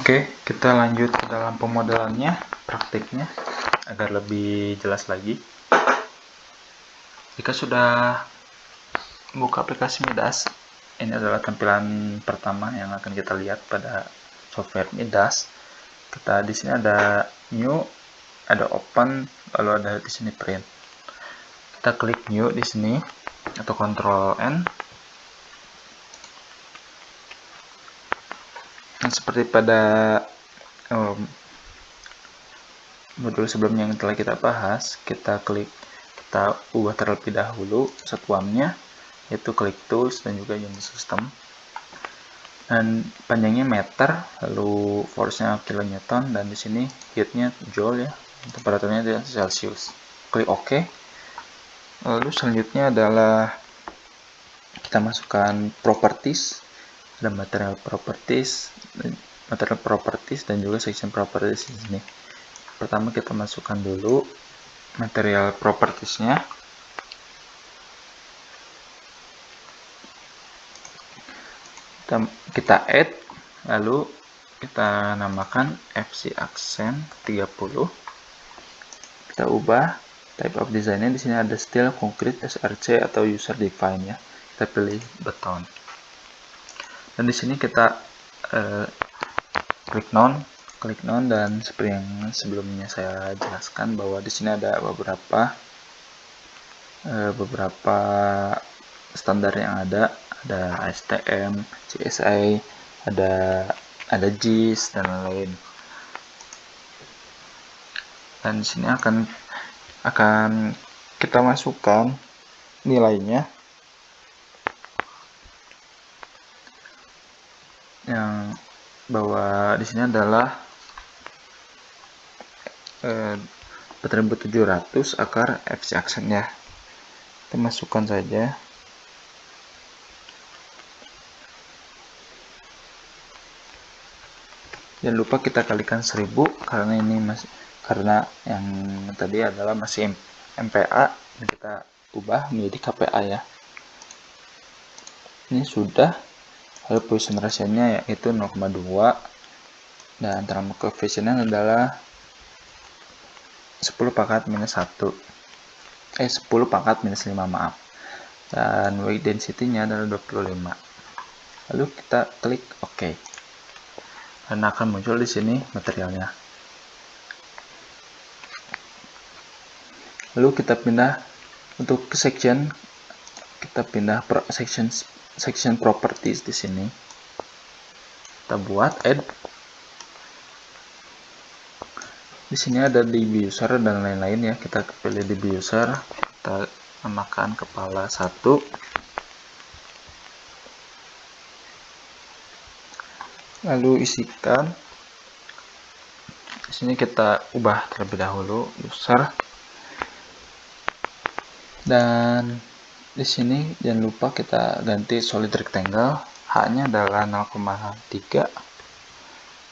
Oke, kita lanjut ke dalam pemodelannya, praktiknya, agar lebih jelas lagi. Jika sudah buka aplikasi Midas, ini adalah tampilan pertama yang akan kita lihat pada software Midas. Di sini ada New, ada Open, lalu ada di sini Print. Kita klik New di sini atau Ctrl N. Dan seperti pada modul sebelumnya yang telah kita bahas, kita ubah terlebih dahulu satuannya, yaitu klik tools dan juga unit system, dan panjangnya meter, lalu force-nya kilonewton, dan di sini heat-nya joule ya, temperaturnya adalah celsius. Klik OK. Lalu selanjutnya adalah kita masukkan properties, ada material properties dan juga section properties di sini. Pertama kita masukkan dulu material properties-nya. Kita add, lalu kita namakan FC Accent 30. Kita ubah type of design-nya, di sini ada style, concrete, SRC atau user define ya. Kita pilih beton. Dan di sini kita klik none, dan seperti yang sebelumnya saya jelaskan bahwa di sini ada beberapa standar yang ada ASTM, CSI, ada JIS dan lain-lain. Dan di sini akan kita masukkan nilainya, yang bahwa di sini adalah 4700 akar FC Accent-nya. Kita masukkan saja. Jangan lupa kita kalikan 1000 karena yang tadi adalah masih MPA, dan kita ubah menjadi KPA ya. Ini sudah. Lalu Poisson ratio-nya yaitu 0,2, dan term coefficient-nya adalah 10 pangkat minus 1. 10 pangkat minus 5, maaf. Dan weight density-nya adalah 25. Lalu kita klik OK. Dan akan muncul di sini materialnya. Lalu kita pindah untuk ke section, kita pindah section properties di sini. Kita buat add. Di sini ada DB user dan lain-lain ya. Kita pilih DB user, kita namakan kepala 1. Lalu isikan. Di sini kita ubah terlebih dahulu user. Dan di sini jangan lupa kita ganti solid rectangle, H-nya adalah 0,3,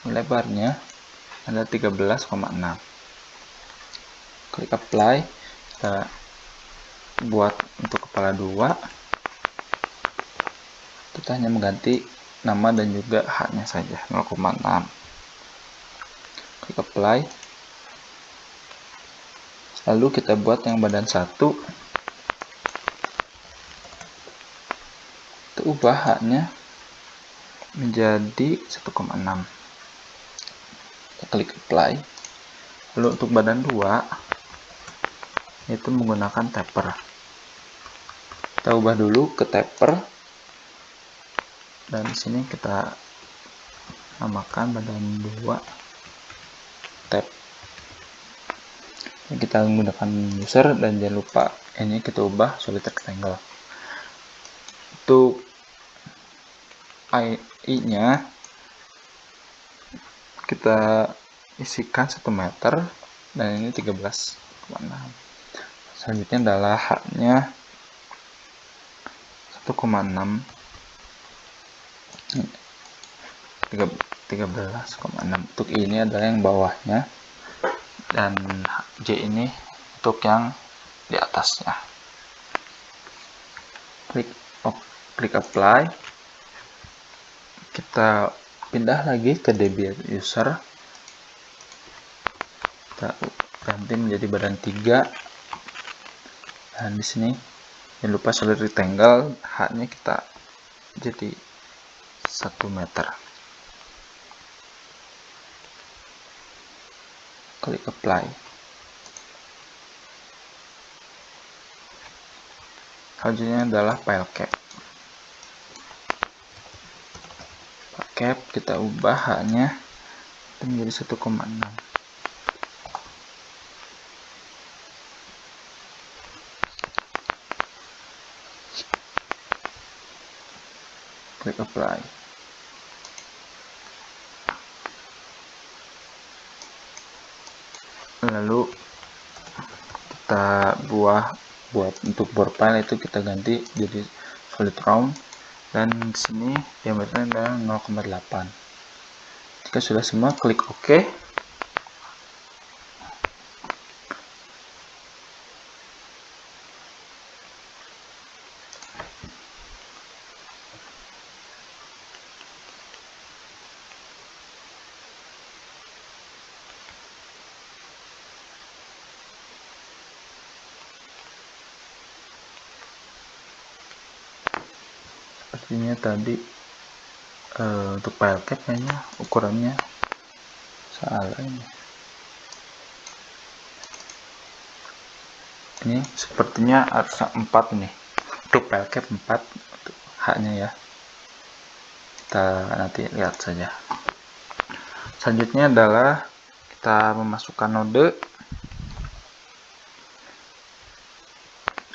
lebarnya ada 13,6. Klik apply. Kita buat untuk kepala 2. Kita hanya mengganti nama dan juga H-nya saja, 0,6. Klik apply. Lalu kita buat yang badan 1. Kita ubah H-nya menjadi 1,6. Kita klik apply. Lalu untuk badan 2 itu menggunakan taper. Kita ubah dulu ke taper, dan di sini kita namakan badan 2 tab. Kita menggunakan user, dan jangan lupa ini kita ubah solid rectangle. Untuk I-nya kita isikan 1 meter, dan ini 13,6. Selanjutnya adalah H-nya 1,6, 13,6. Untuk ini adalah yang bawahnya, dan J ini untuk yang di atasnya. Klik apply. Kita pindah lagi ke DB user, kita ganti menjadi badan 3. Dan di sini jangan lupa solid rectangle, H-nya kita jadi 1 meter. Klik apply. Selanjutnya adalah file cap. File cap kita ubah H-nya menjadi 1,6. Klik apply. Lalu kita buat untuk bore file itu kita ganti jadi solid round, dan di sini diameternya adalah 0,8. Jika sudah semua, klik OK. Sepertinya tadi untuk file cap kayaknya ukurannya salah ini sepertinya harus 4 nih untuk file cap, 4 untuk H-nya ya. Kita nanti lihat saja. Selanjutnya adalah kita memasukkan node,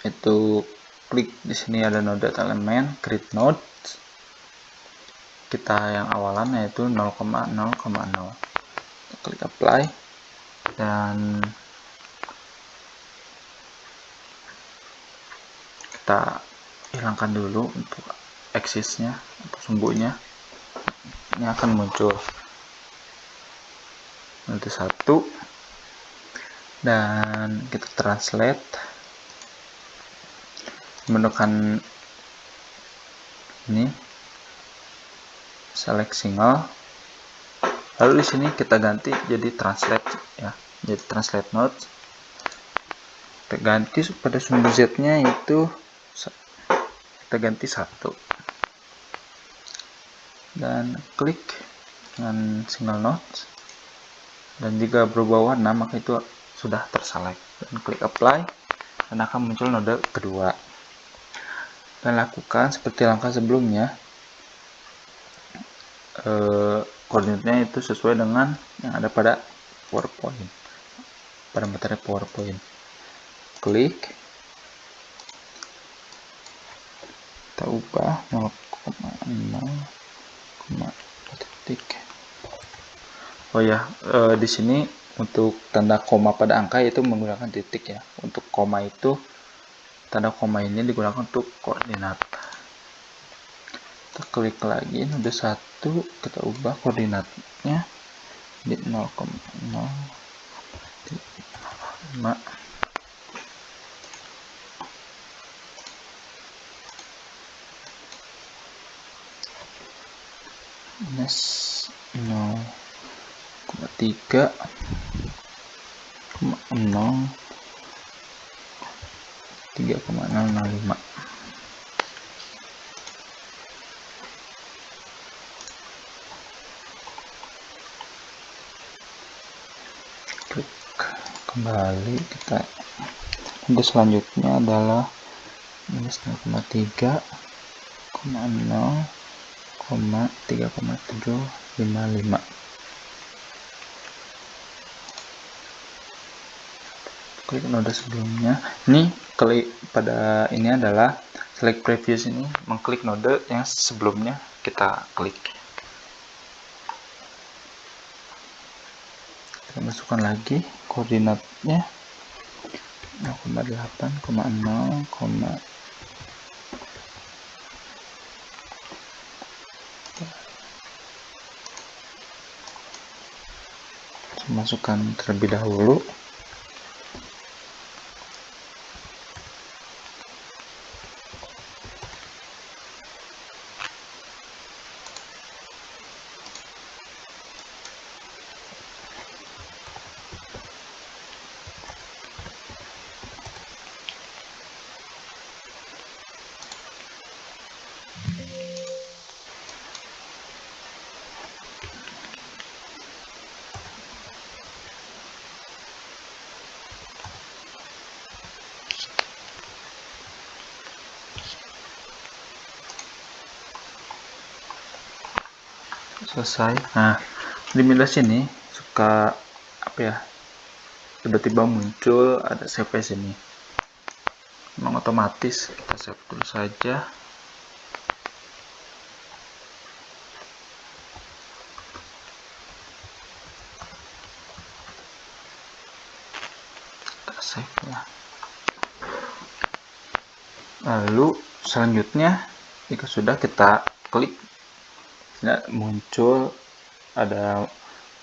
itu klik di sini ada node elemen create node, kita yang awalan yaitu 0,0,0. Klik apply dan kita hilangkan dulu untuk aksisnya atau sumbunya. Ini akan muncul nanti 1, dan kita translate menekan ini select single, lalu di sini kita ganti jadi translate ya, jadi translate node. Kita ganti pada sumbu z nya itu kita ganti 1 dan klik dengan single node, dan jika berubah warna maka itu sudah terselect, dan klik apply dan akan muncul node kedua. Dan lakukan seperti langkah sebelumnya, koordinatnya itu sesuai dengan yang ada pada PowerPoint, pada materi PowerPoint. Klik, kita ubah 0,0, oh ya, di sini untuk tanda koma pada angka itu menggunakan titik ya. Untuk koma itu, tanda koma ini digunakan untuk koordinat. Kita klik lagi node 1, kita ubah koordinatnya di 0,05. Minus 0,3, 3,005. Klik kembali, kita node selanjutnya adalah minus 0,3, 3,755. Klik node sebelumnya. Ini klik pada ini adalah select previous, ini mengklik node yang sebelumnya kita klik. Kita masukkan lagi koordinatnya 0,8,0, masukkan terlebih dahulu. selesai. Nah, di middle sini suka apa ya, tiba-tiba muncul ada save sini, memang otomatis. Kita save dulu saja. Kita save ya. Lalu selanjutnya jika sudah, kita klik, muncul ada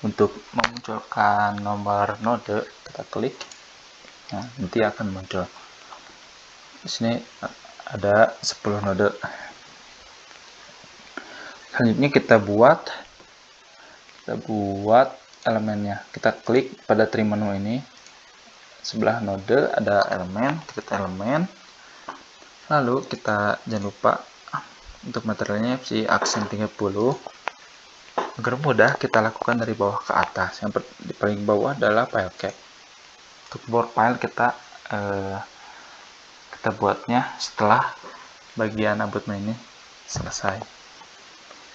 untuk memunculkan nomor node, kita klik. Nah, nanti akan muncul di sini ada 10 node. Selanjutnya kita buat elemennya. Kita klik pada tree menu ini, sebelah node ada elemen, klik elemen. Lalu kita jangan lupa untuk materialnya si aksen 30. Agar mudah, kita lakukan dari bawah ke atas. Yang di paling bawah adalah file cap. Untuk board file kita buatnya setelah bagian abutment ini selesai.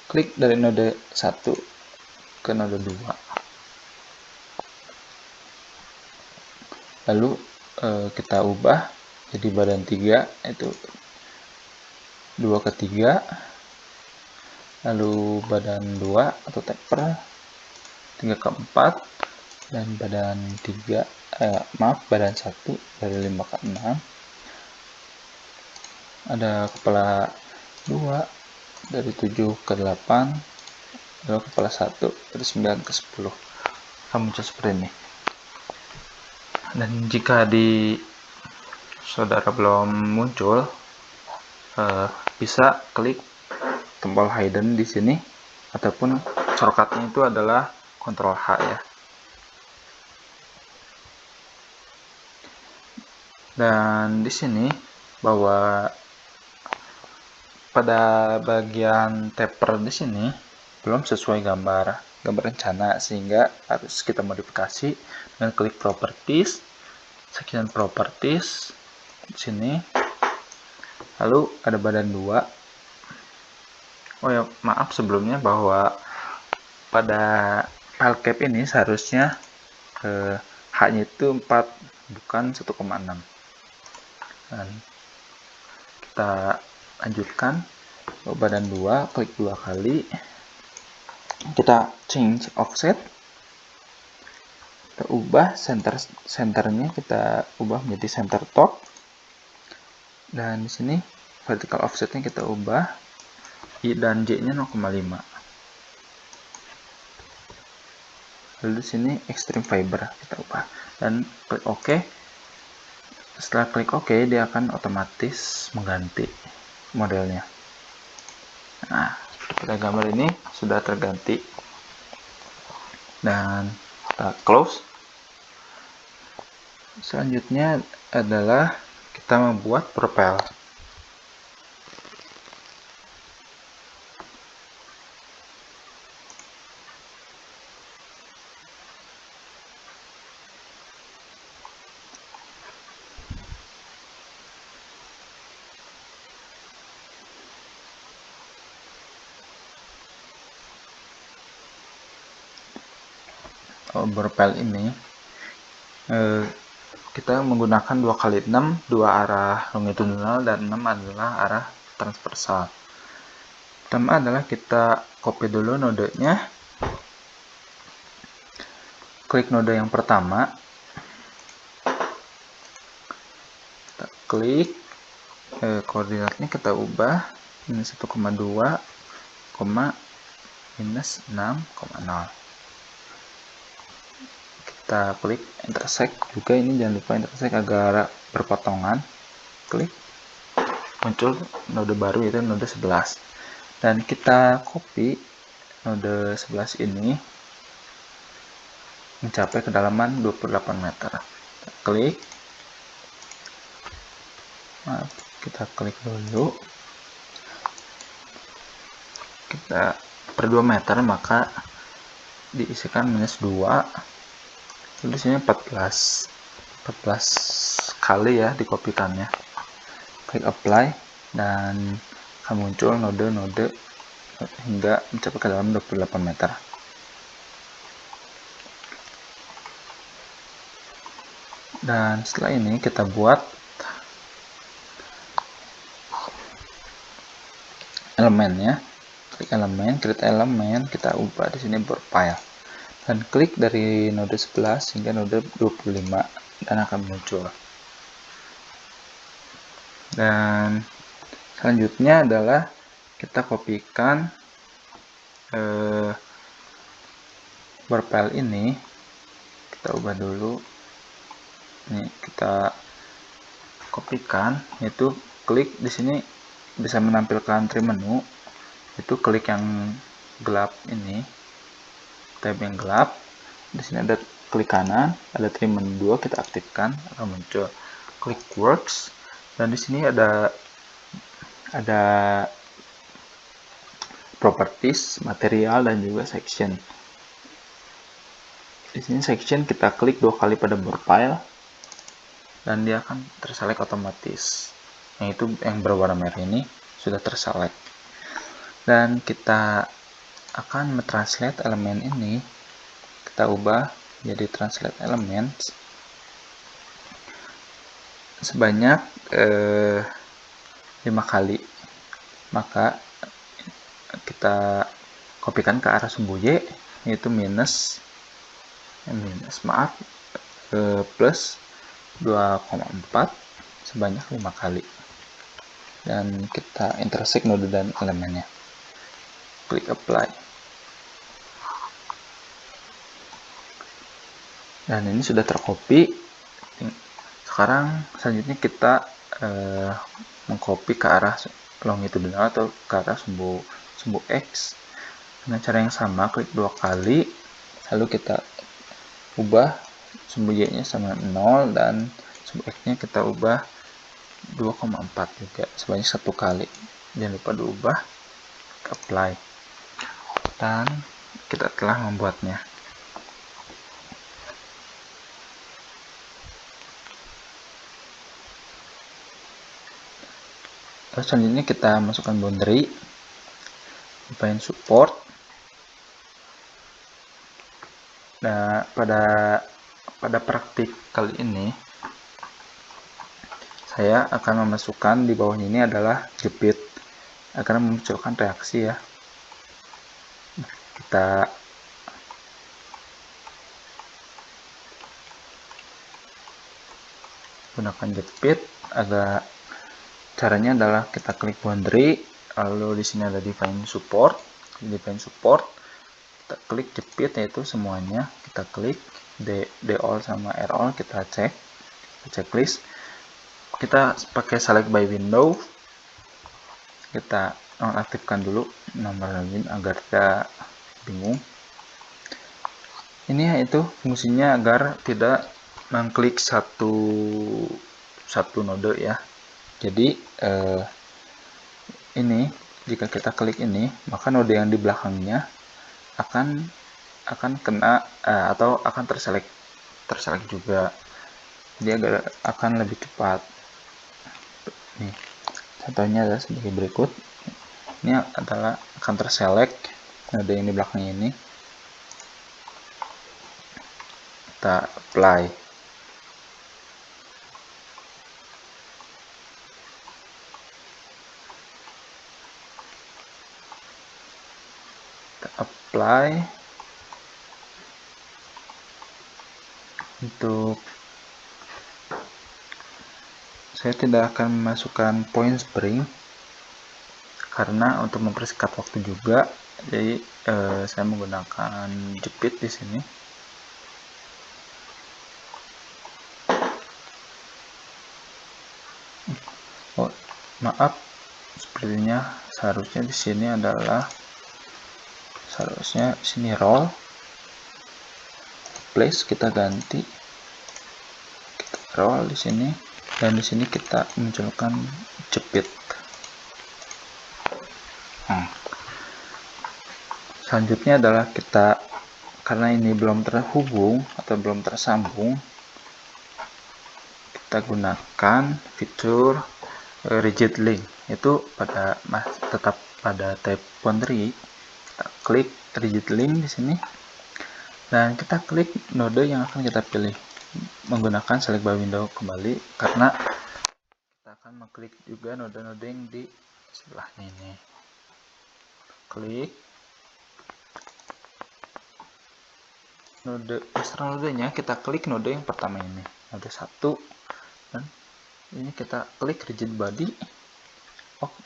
Klik dari node 1 ke node 2. Lalu kita ubah jadi badan 3, itu 2 ke 3. Lalu badan 2 atau taper 3 ke 4, dan badan 3 badan 1 dari 5 ke 6. Ada kepala 2 dari 7 ke 8, lalu kepala 1 dari 9 ke 10. Akan muncul seperti ini. Dan jika di saudara belum muncul, bisa klik tombol hidden di sini, ataupun shortcutnya itu adalah Ctrl H ya. Dan di sini bahwa pada bagian taper di sini belum sesuai gambar rencana, sehingga harus kita modifikasi dengan klik properties, section properties di sini. Lalu ada badan 2. Oh ya, maaf sebelumnya bahwa pada file cap ini seharusnya H-nya itu 4, bukan 1,6. Dan kita lanjutkan ke badan 2, klik 2 kali. Kita change offset. Kita ubah centernya, kita ubah menjadi center top. Dan di sini vertical offsetnya kita ubah I dan J-nya 0,5. Lalu di sini extreme fiber kita ubah dan klik OK. Setelah klik OK, dia akan otomatis mengganti modelnya. Nah, pada gambar ini sudah terganti. Dan kita close. Selanjutnya adalah kita membuat propel. Propel ini kita menggunakan 2x6, 2 arah longitudinal dan 6 adalah arah transversal. Pertama adalah kita copy dulu nodenya, klik node yang pertama, kita klik, koordinatnya kita ubah minus 1,2, minus 6,0. Kita klik intersect juga, ini jangan lupa intersect agar berpotongan. Klik, muncul node baru yaitu node 11, dan kita copy node 11 ini mencapai kedalaman 28 meter. Kita klik, kita klik dulu, kita per 2 meter maka diisikan minus 2. Lalu di sini 14 kali ya dikopikannya. Klik apply dan akan muncul node-node hingga mencapai ke dalam 28 meter. Dan setelah ini kita buat elemennya. Klik elemen, create elemen, kita ubah di sini board file. Dan klik dari node 11 hingga node 25 dan akan muncul. Dan selanjutnya adalah kita kopikan board file ini. Kita ubah dulu. Ini kita kopikan, yaitu klik di sini bisa menampilkan trim menu. Itu klik yang gelap ini, tab yang gelap. Di sini ada klik kanan, ada trim menu 2, kita aktifkan, akan muncul. Klik works, dan di sini ada properties, material, dan juga section. Di sini section kita klik 2 kali pada board file dan dia akan terselect otomatis. Yang itu yang berwarna merah ini sudah terselect. Dan kita akan mentranslate elemen ini, kita ubah jadi translate elements sebanyak 5 kali. Maka kita kopikan ke arah sumbu Y, yaitu plus 2,4 sebanyak 5 kali. Dan kita intersect node dan elemennya. Klik apply. Dan ini sudah tercopy. Sekarang selanjutnya kita mengcopy ke arah longitudinal atau ke arah sumbu X dengan cara yang sama. Klik 2 kali, lalu kita ubah sumbu Y nya sama 0 dan sumbu X nya kita ubah 2,4 juga sebanyak 1 kali. Jangan lupa diubah, apply, dan kita telah membuatnya. Terus selanjutnya kita masukkan boundary, define support. Nah, pada praktik kali ini saya akan memasukkan di bawahnya ini adalah jepit agar memunculkan reaksi ya. Kita gunakan jepit. Caranya adalah kita klik boundary, lalu di sini ada define support. Kita klik jepit, yaitu semuanya. Kita klik D all sama R all, kita cek checklist. Kita pakai select by window. Kita nonaktifkan dulu nomor login agar tidak bingung. Ini yaitu fungsinya agar tidak mengklik satu node ya. Jadi ini jika kita klik ini, maka node yang di belakangnya akan kena atau akan terselect juga. Dia akan lebih cepat. Nih, contohnya adalah sebagai berikut. Ini adalah akan terselect node yang di belakangnya ini. Kita apply. Kita apply. Untuk saya tidak akan memasukkan point spring karena untuk mempersingkat waktu juga. Jadi saya menggunakan jepit di sini. Oh, maaf, sepertinya seharusnya di sini sini roll, place kita ganti, kita roll di sini, dan di sini kita munculkan jepit. Selanjutnya adalah karena ini belum terhubung atau belum tersambung, kita gunakan fitur rigid link, itu tetap pada tab boundary, kita klik rigid link di sini, dan kita klik node yang akan kita pilih menggunakan select by window kembali, karena kita akan mengklik juga node-node yang di sebelahnya ini. Klik node master nodenya, kita klik node yang pertama ini, node 1, dan ini kita klik rigid body. Oke.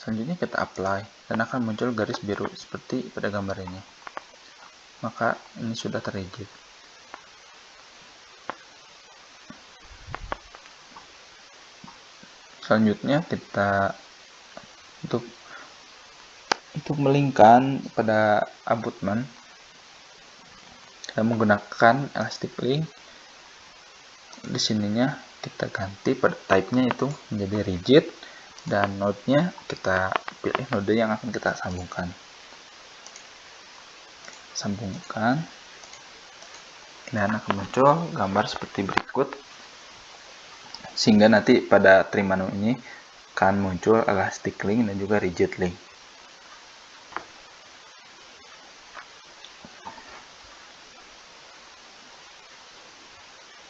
Selanjutnya kita apply, dan akan muncul garis biru seperti pada gambar ini. Maka ini sudah terrigid. Selanjutnya kita untuk melingkan pada abutment, kita menggunakan elastic link. Di sininya kita ganti pada type-nya itu menjadi rigid, dan node-nya kita pilih node yang akan kita sambungkan. Dan akan muncul gambar seperti berikut, sehingga nanti pada trim menu ini akan muncul elastic link dan juga rigid link.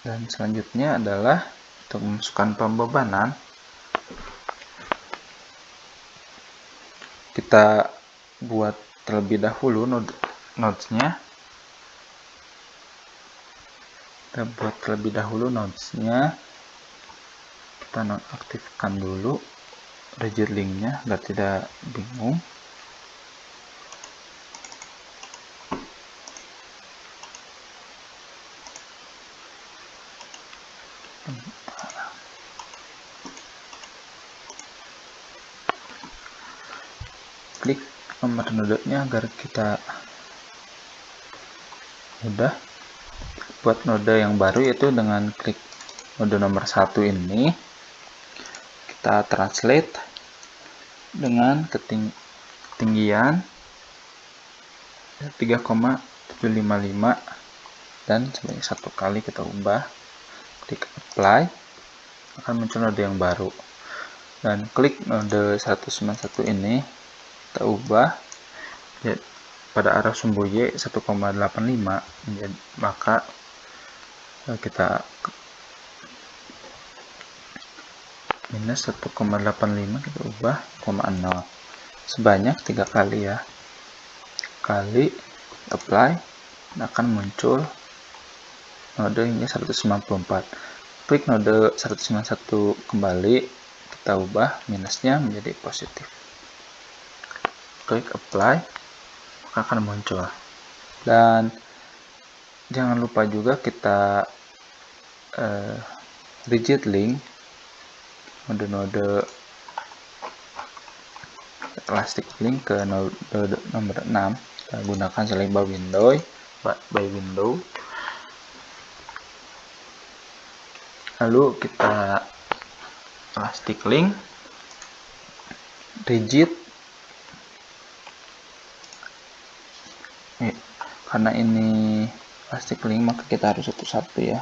Dan selanjutnya adalah untuk memasukkan pembebanan. Kita buat terlebih dahulu nodesnya. Kita nonaktifkan dulu rigid linknya agar tidak bingung. Klik nomor nodenya agar kita mudah buat node yang baru, yaitu dengan klik node nomor 1 ini, kita translate dengan ketinggian 3,755 dan sebanyak 1 kali kita ubah. Klik apply, akan muncul node yang baru, dan klik node 191 ini kita ubah ya, pada arah sumbu Y 1,85, maka kita minus 1,85 kita ubah 0,0 sebanyak 3 kali ya, kali apply, dan akan muncul node hingga 194. Klik node 191 kembali, kita ubah minusnya menjadi positif. Klik apply, maka akan muncul. Dan jangan lupa juga kita rigid link node-node elastic link ke node nomor 6. Kita gunakan select by window. Lalu kita elastic link rigid. Karena ini elastic link, maka kita harus satu-satu ya.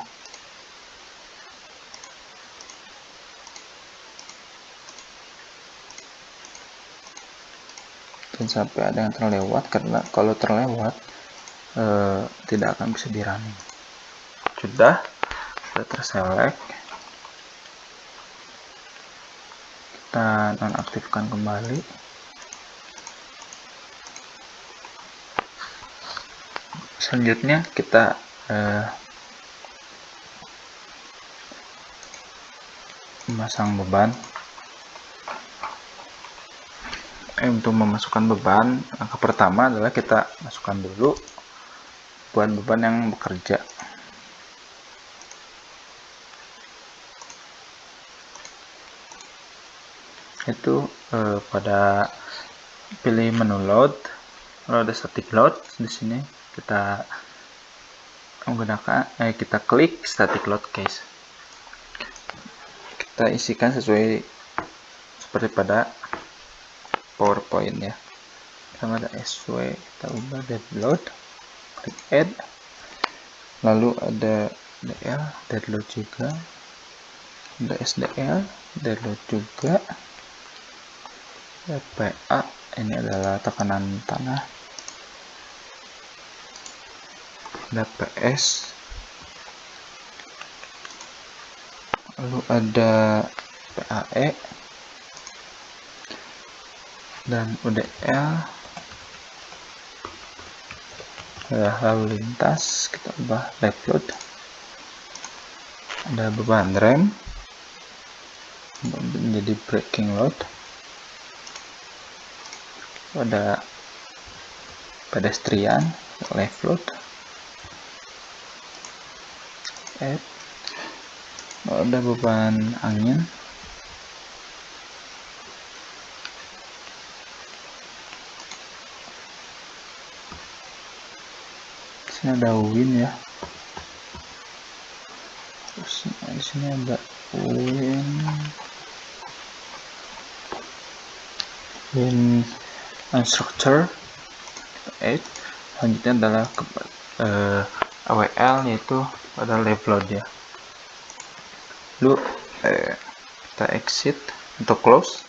Dan sampai ada yang terlewat, karena kalau terlewat tidak akan bisa di running. Sudah terselect, kita nonaktifkan kembali. Selanjutnya kita memasang beban. Untuk memasukkan beban, langkah pertama adalah kita masukkan dulu beban yang bekerja. Itu pada pilih menu load, kalau ada static load di sini kita menggunakan kita klik static load case. Kita isikan sesuai seperti pada PowerPoint ya. Sama ada SW, kita ubah dead load, klik add, lalu ada DL, dead load juga, ada SDL, dead load juga, PA ini adalah tekanan tanah, ada PS, lalu ada PAE dan UDL, lalu lintas kita ubah live load, ada beban rem menjadi braking load, ada pedestrian live load, ada beban angin, sini ada wind ya, terus di sini ada wind structure. Selanjutnya adalah AWL, yaitu pada live load ya. Lalu kita exit untuk close.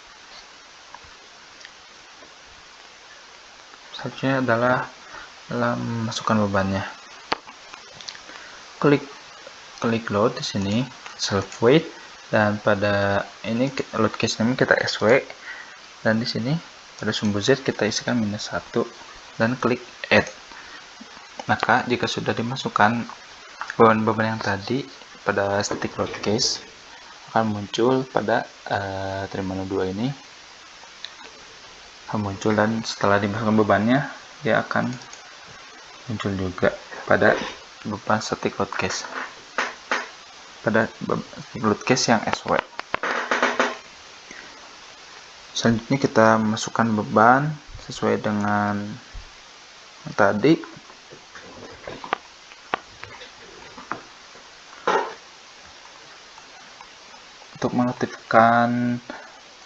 Selanjutnya adalah dalam masukkan bebannya. Klik load di sini self weight, dan pada ini load case name kita SW, dan di sini pada sumbu Z kita isikan -1 dan klik add. Maka jika sudah dimasukkan beban-beban yang tadi pada static load case, akan muncul pada terminal 2 ini akan muncul, dan setelah dimasukkan bebannya dia akan muncul juga pada beban static load case, pada load case yang SW. Selanjutnya kita masukkan beban sesuai dengan yang tadi. Untuk mengaktifkan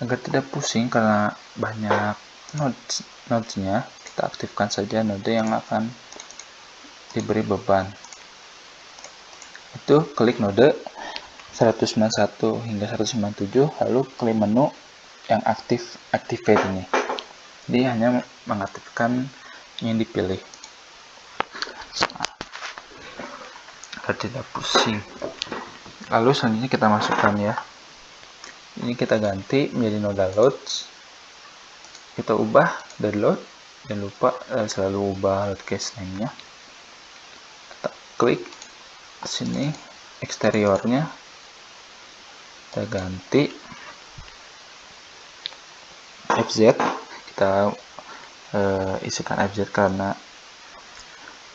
agar tidak pusing karena banyak nodes-nya, kita aktifkan saja node yang akan diberi beban. Itu klik node 191 hingga 197, lalu klik menu yang activate ini. Dia hanya mengaktifkan yang dipilih agar tidak pusing. Lalu selanjutnya kita masukkan ya. Ini kita ganti menjadi node loads. Kita ubah dari load, jangan lupa selalu ubah load case name-nya. Kita klik sini eksteriornya, kita ganti FZ. Kita isikan FZ karena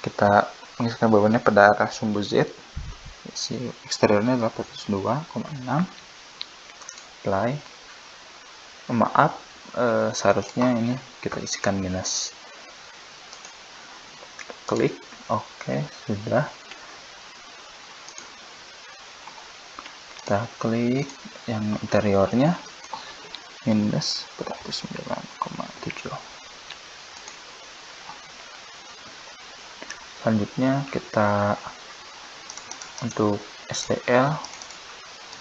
kita mengisikan bebannya pada arah sumbu Z. Isi eksteriornya adalah 42,6. Apply. Maaf, seharusnya ini kita isikan minus. Klik OK, sudah. Kita klik yang interiornya minus 49,7. Selanjutnya kita untuk STL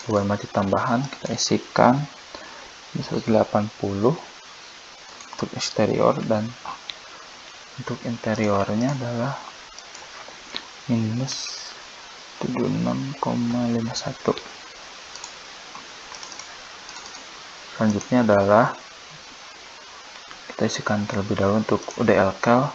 beban mati tambahan kita isikan 180 untuk eksterior, dan untuk interiornya adalah minus 76,51. Selanjutnya adalah kita isikan terlebih dahulu untuk UDL cal.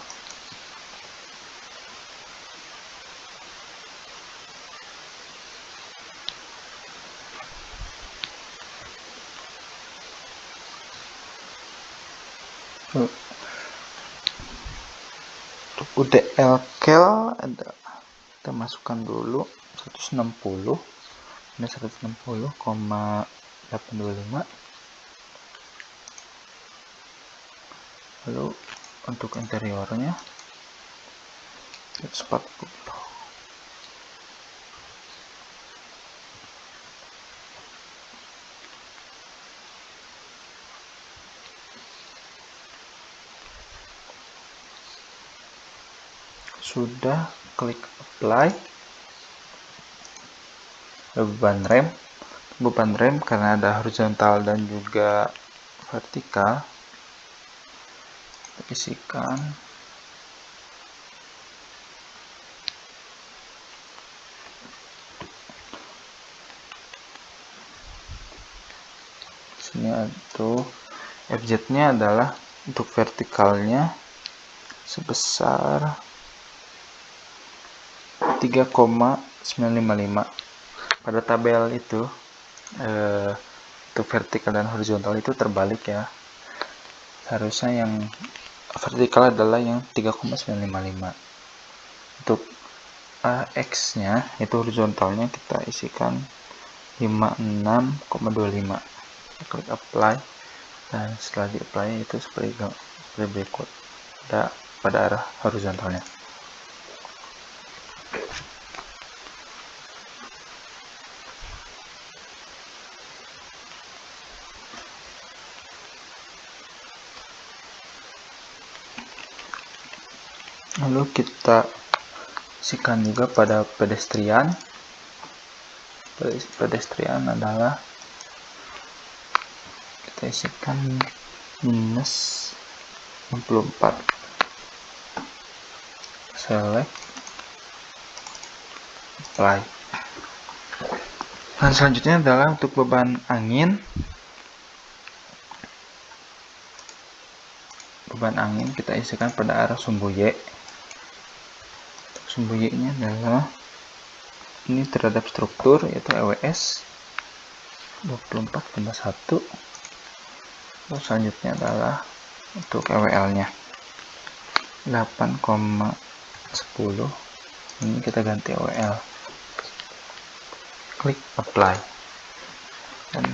Untuk UDL cal ada, kita masukkan dulu 160, ini 160,825. Lalu untuk interiornya 140. Sudah, klik apply. Beban rem karena ada horizontal dan juga vertikal, isikan. Sini untuk FZ-nya adalah untuk vertikalnya sebesar 3,955. Pada tabel itu untuk vertikal dan horizontal itu terbalik ya. Seharusnya yang vertikal adalah yang 3,955. Untuk AX-nya itu horizontalnya kita isikan 56,25. Klik apply, dan setelah di apply itu seperti berikut pada arah horizontalnya. Lalu kita isikan juga pada pedestrian. Pedestrian adalah kita isikan minus 64. Select, apply. Dan selanjutnya adalah untuk beban angin. Beban angin kita isikan pada arah sumbu Y. Sumbu Y-nya adalah ini terhadap struktur, yaitu EWS 24,1. Terus selanjutnya adalah untuk EWL-nya 8,10. Ini kita ganti EWL. Klik apply. Dan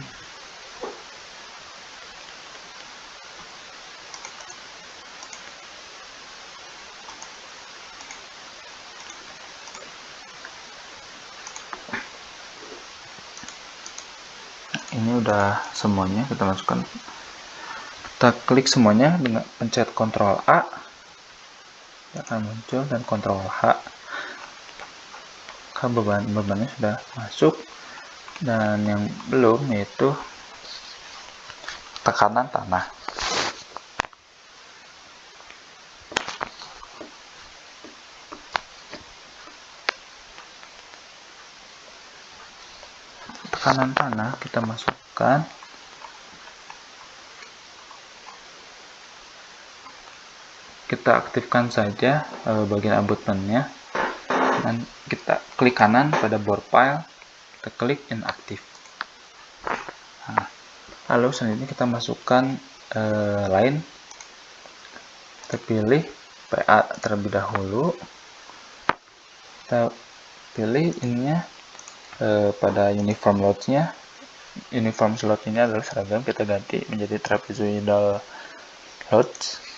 ini udah semuanya kita masukkan. Kita klik semuanya dengan pencet Ctrl A, akan muncul, dan Ctrl H. Bebannya sudah masuk, dan yang belum yaitu tekanan tanah. Tekanan tanah kita masukkan. Kita aktifkan saja bagian abutmennya, dan kita klik kanan pada bore file, kita klik inaktif. Lalu selanjutnya kita masukkan line. Kita pilih PA terlebih dahulu. Kita pilih ininya pada uniform loads-nya. Uniform slot ini adalah seragam, kita ganti menjadi trapezoidal loads.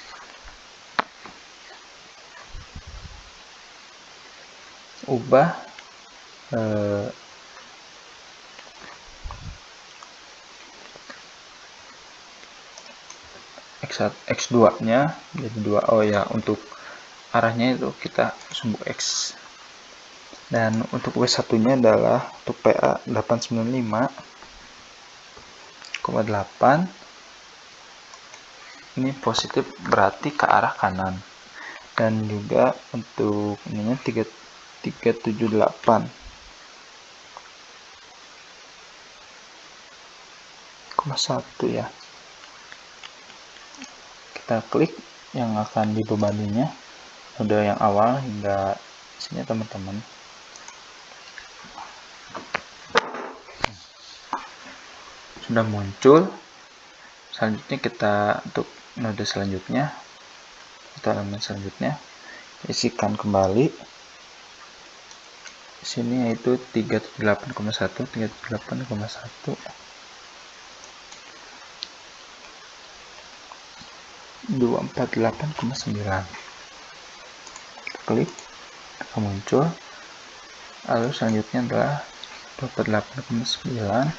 Ubah X2 nya jadi 2. Oh ya, untuk arahnya itu kita sumbu X. Dan untuk W1 nya adalah untuk PA 895,8. Ini positif, berarti ke arah kanan. Dan juga untuk ininya 378,1 ya. Kita klik yang akan dibebaninya, udah yang awal hingga sini teman-teman. Sudah muncul. Selanjutnya kita untuk node selanjutnya atau elemen selanjutnya isikan kembali sini, yaitu 378,1, 248,9. Klik, akan muncul. Lalu selanjutnya adalah 248,9,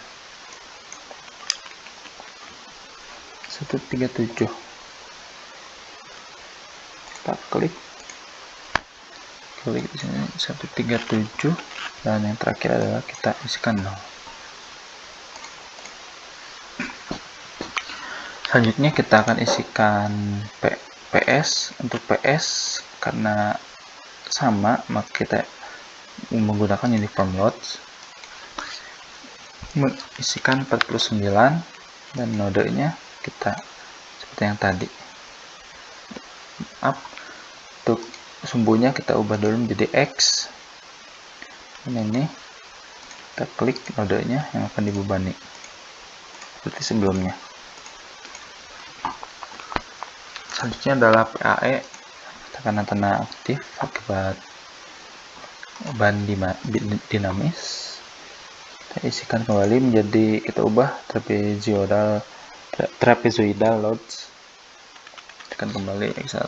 137. Kita klik di sini 137, dan yang terakhir adalah kita isikan 0. Selanjutnya kita akan isikan untuk PS karena sama, maka kita menggunakan uniform loads, mengisikan 49 dan nodenya kita seperti yang tadi. Untuk sumbunya kita ubah dulu menjadi X, dan ini kita klik nodenya yang akan dibebani seperti sebelumnya. Selanjutnya adalah PAE, tekanan tanah aktif akibat ban dinamis. Kita isikan kembali menjadi, kita ubah trapezoidal loads. Tekan kembali X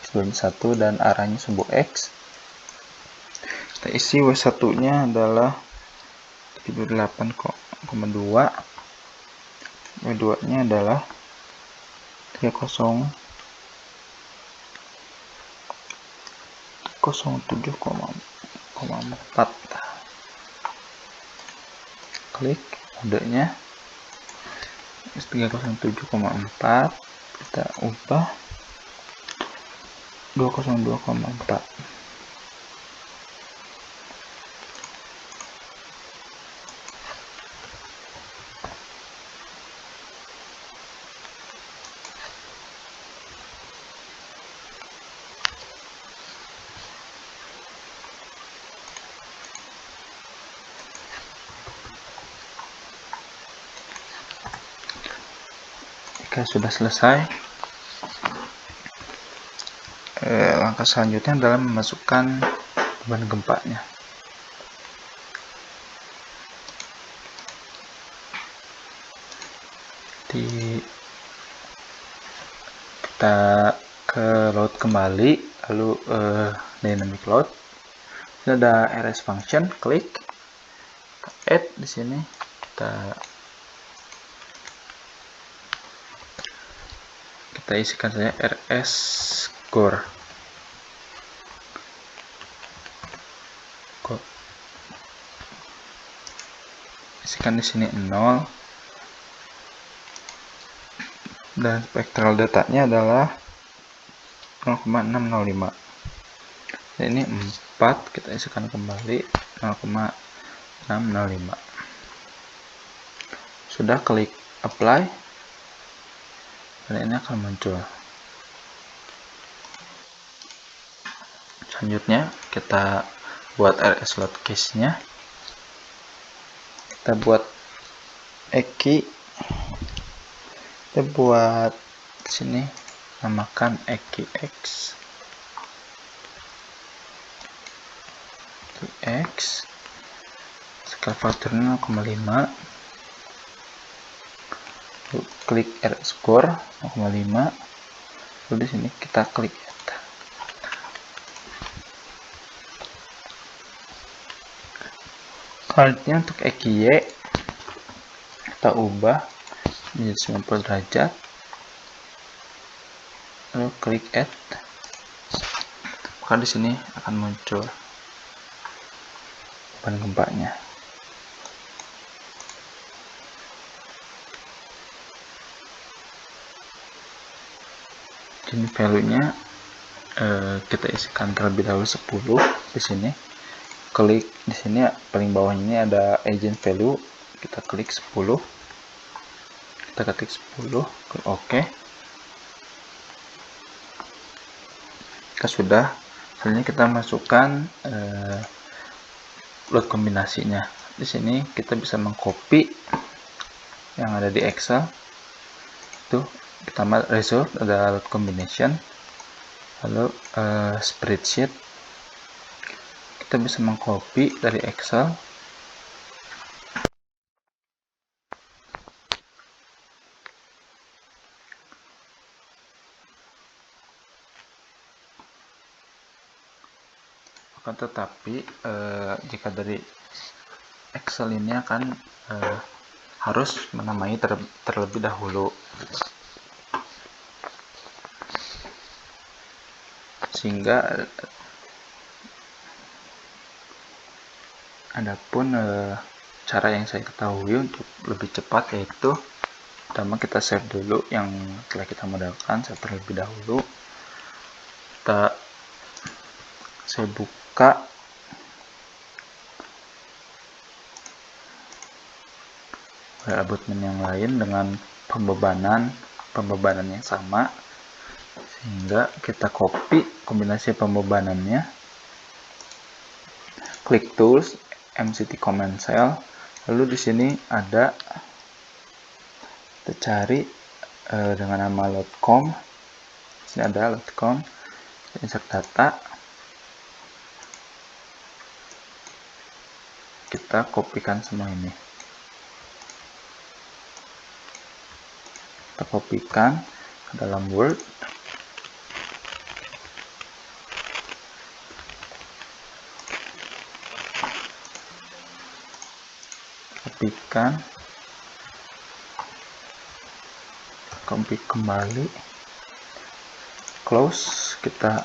sebelum 1 dan arahnya sumbu X. Kita isi W1 nya adalah 78,2, W2 nya adalah 30,07,4. Klik kodenya 307,4, kita ubah 202,4. Jika sudah selesai, langkah selanjutnya adalah memasukkan beban gempanya. Kita ke load kembali, lalu dynamic load. Ini ada RS function, klik add di sini, kita isikan saja RS core. Isikan di sini 0 dan spectral datanya adalah 0,605. Dan ini 4, kita isikan kembali 0,605. Sudah, klik apply dan ini akan muncul. Selanjutnya kita buat RS load case nya. Kita buat Eki, kita buat sini namakan Eki X, scale factor 0,5, klik RS core 0,5, lalu di sini kita klik add. Selanjutnya untuk EKY kita ubah menjadi 90 derajat, lalu klik add, maka di sini akan muncul beban gempanya. Ini value-nya kita isikan terlebih dahulu 10 di sini. Klik di sini paling bawah ini ada agent value, kita klik 10, kita ketik 10, klik OK. Jika sudah, selanjutnya kita masukkan load kombinasinya. Di sini kita bisa mengcopy yang ada di Excel. Tuh, pertama result ada load combination, lalu spreadsheet. Kita bisa mengcopy dari Excel, akan tetapi jika dari Excel ini akan harus menamai terlebih dahulu, sehingga adapun cara yang saya ketahui untuk lebih cepat, yaitu pertama kita save dulu yang telah kita modalkan terlebih dahulu, saya buka abutment yang lain dengan pembebanan yang sama, sehingga kita copy kombinasi pembebanannya, klik tools, MCT command cell, lalu di sini ada, kita cari dengan nama load.com. Di sini ada load.com, insert data, kita kopikan semua ini, kita kopikan ke dalam Word, kopikan, copy kembali, close, kita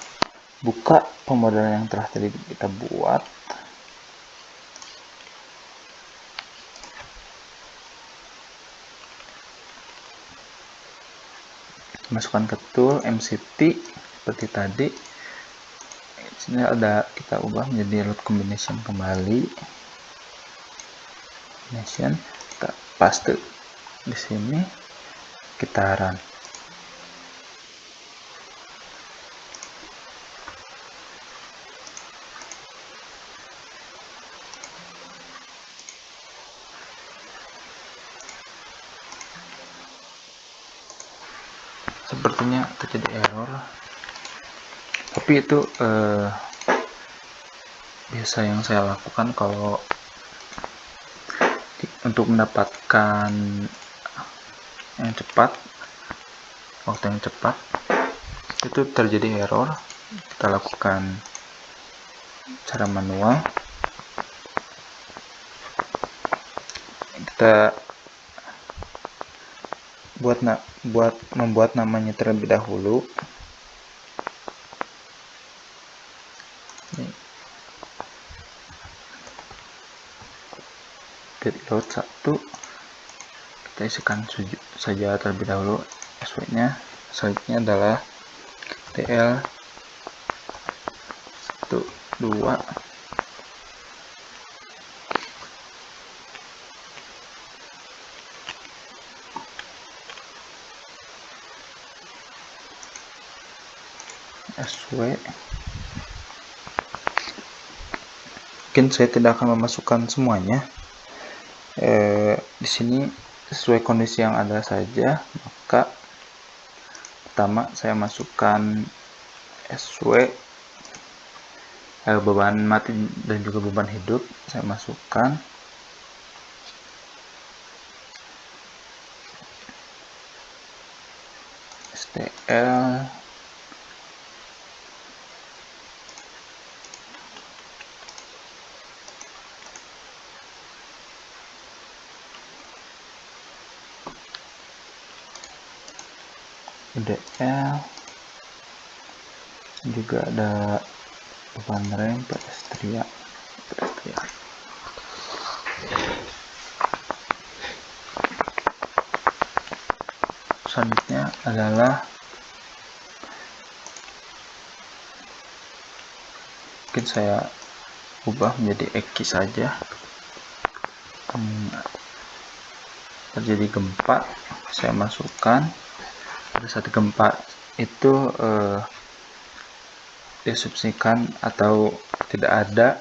buka pembebanan yang telah tadi kita buat, masukkan ke tool MCT seperti tadi. Di sini ada, kita ubah menjadi load combination kembali, kita paste di sini, kita run. Sepertinya terjadi error, tapi itu biasa yang saya lakukan kalau untuk mendapatkan yang cepat, waktu yang cepat, itu terjadi error. Kita lakukan cara manual, kita membuat namanya terlebih dahulu. Get load 1, kita isikan saja terlebih dahulu SW nya. Selanjutnya adalah TL 1, 2, SW. Mungkin saya tidak akan memasukkan semuanya. Di sini sesuai kondisi yang ada saja, maka pertama saya masukkan SW, beban mati dan juga beban hidup saya masukkan. STL, DL, juga ada beban rem pedestrian. Selanjutnya adalah mungkin saya ubah menjadi Eki saja. Terjadi gempa, saya masukkan. Pada saat gempa itu diasumsikan atau tidak ada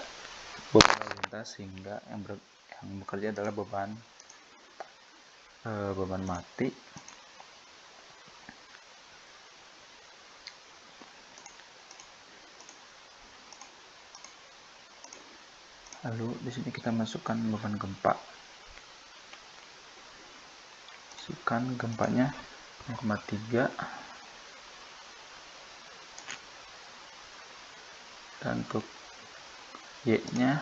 beban lalu lintas, sehingga yang bekerja adalah beban mati. Lalu di sini kita masukkan beban gempa. Masukkan gempanya 0,3. Dan untuk Y nya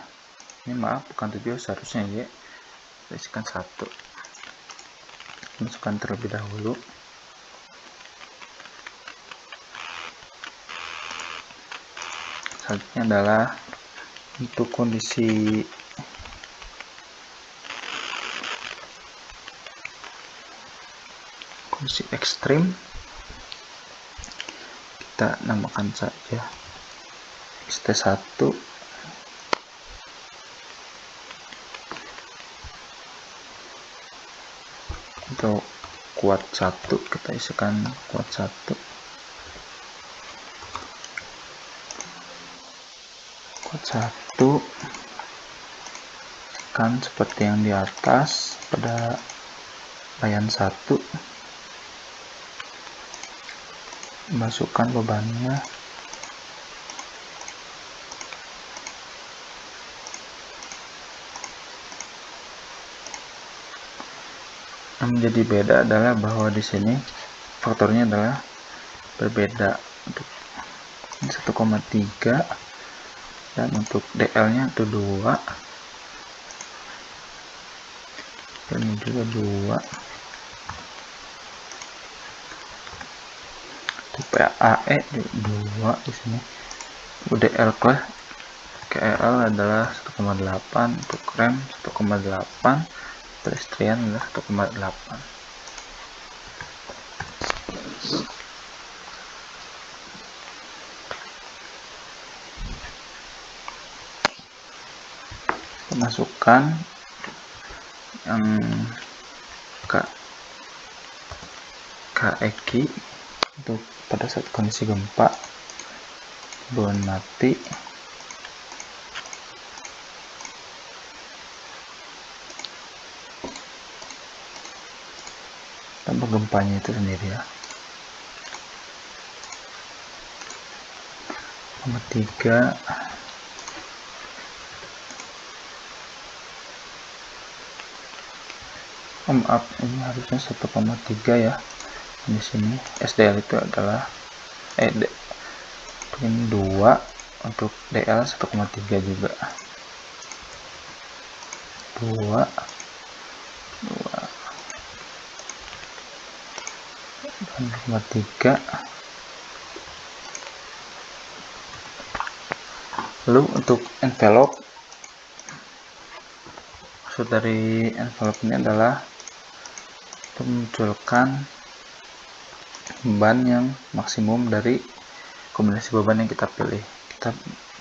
ini, maaf, bukan 7, seharusnya Y, kita isikan 1. Masukkan terlebih dahulu. Selanjutnya adalah untuk kondisi ekstrim, kita namakan saja ST1 atau kuat 1, kita isikan kuat 1, kan seperti yang di atas pada layan 1, masukkan bebannya, yang menjadi beda adalah bahwa di sini faktornya adalah berbeda. Untuk 1,3 dan untuk DL nya itu 2, dan ini juga 2. Untuk PAE 2 di sini. UDL KL adalah 1,8, untuk rem 1,8, pedestrian adalah 1,8. Masukkan yang KEQ untuk pada saat kondisi gempa, beban mati, tambah gempanya itu sendiri ya. 3, maaf, ini harusnya 1,3 ya. Di sini SDL itu adalah ini 2, untuk DL 1,3 juga. 2 3. Lalu untuk envelope, maksud dari envelope ini adalah memunculkan beban yang maksimum dari kombinasi beban yang kita pilih. Kita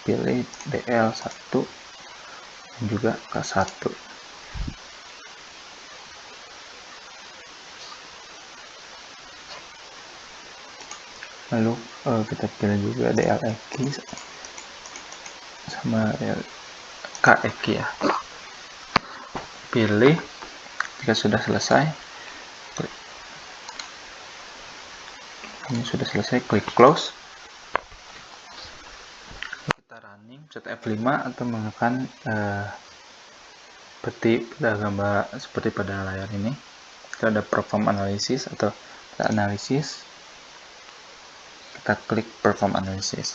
pilih DL1 dan juga K1. Lalu kita pilih juga DLEQ sama KEQ ya. Pilih. Jika sudah selesai, ini sudah selesai, klik close. Kita running, set F5 atau menekan seperti pada layar ini. Kita ada perform analysis atau analisis. Kita klik perform analysis.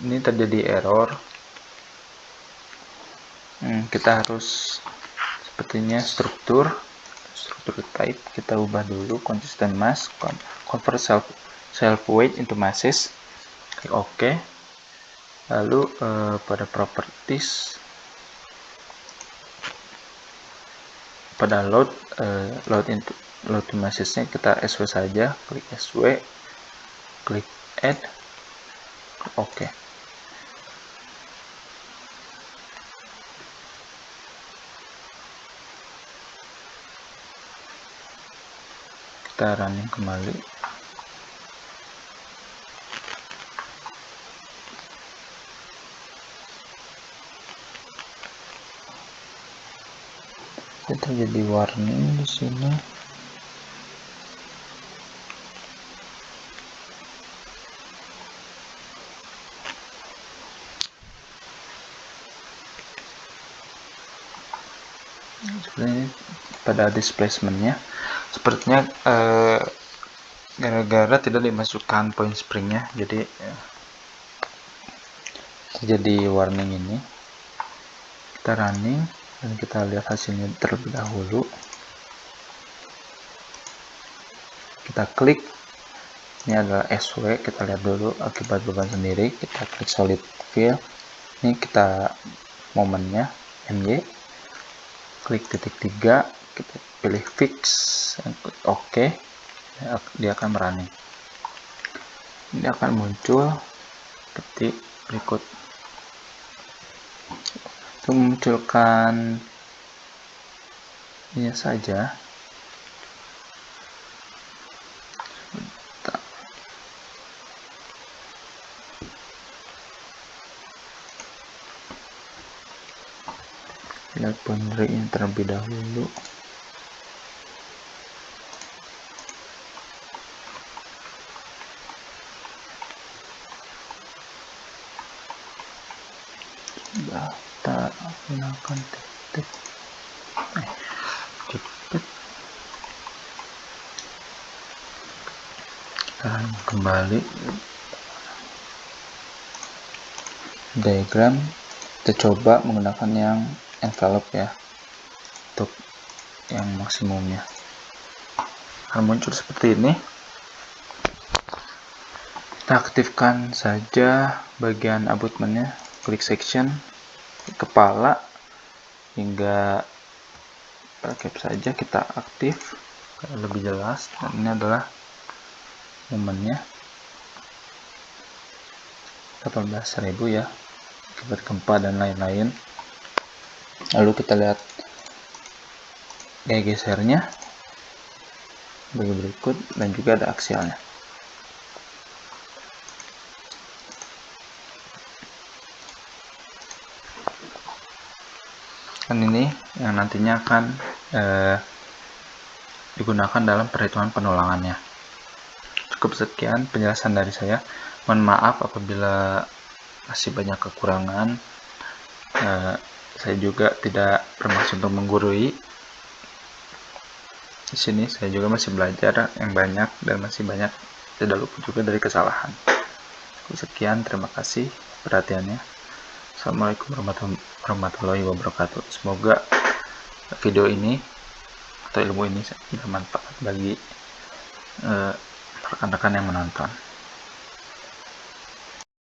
Ini terjadi error. Kita harus sepertinya struktur type kita ubah dulu, consistent mass, convert self weight into masses, klik OK. Lalu pada properties, pada load to massesnya kita SW saja, klik SW, klik add, klik OK. Kita running kembali. Terjadi warning di sini. Seperti pada displacementnya, sepertinya gara-gara tidak dimasukkan point springnya, jadi terjadi warning ini. Kita running dan kita lihat hasilnya terlebih dahulu. Kita klik Ini adalah SW, kita lihat dulu akibat beban sendiri. Kita klik solid fill. Ini kita momennya MY. Klik titik 3, kita pilih fix, klik OK. Dia akan merunning. Ini akan muncul ketik berikut. Untuk memunculkan ini saja, lihat boundary-nya terlebih dahulu. Data gunakan titik dan kembali diagram. Kita coba menggunakan yang envelope ya, untuk yang maksimumnya akan muncul seperti ini. Kita aktifkan saja bagian abutmentnya, klik section, kepala hingga pakai saja, kita aktif lebih jelas. Dan ini adalah momennya 18.000 ya, akibat gempa dan lain-lain. Lalu kita lihat gaya gesernya bagi berikut, dan juga ada aksialnya. Dan ini yang nantinya akan digunakan dalam perhitungan penulangannya. Cukup sekian penjelasan dari saya. Mohon maaf apabila masih banyak kekurangan. Saya juga tidak bermaksud untuk menggurui. Di sini saya juga masih belajar yang banyak, dan masih banyak tidak luput juga dari kesalahan. Cukup sekian, terima kasih perhatiannya. Assalamualaikum warahmatullahi wabarakatuh. Semoga video ini atau ilmu ini bermanfaat bagi rekan-rekan yang menonton.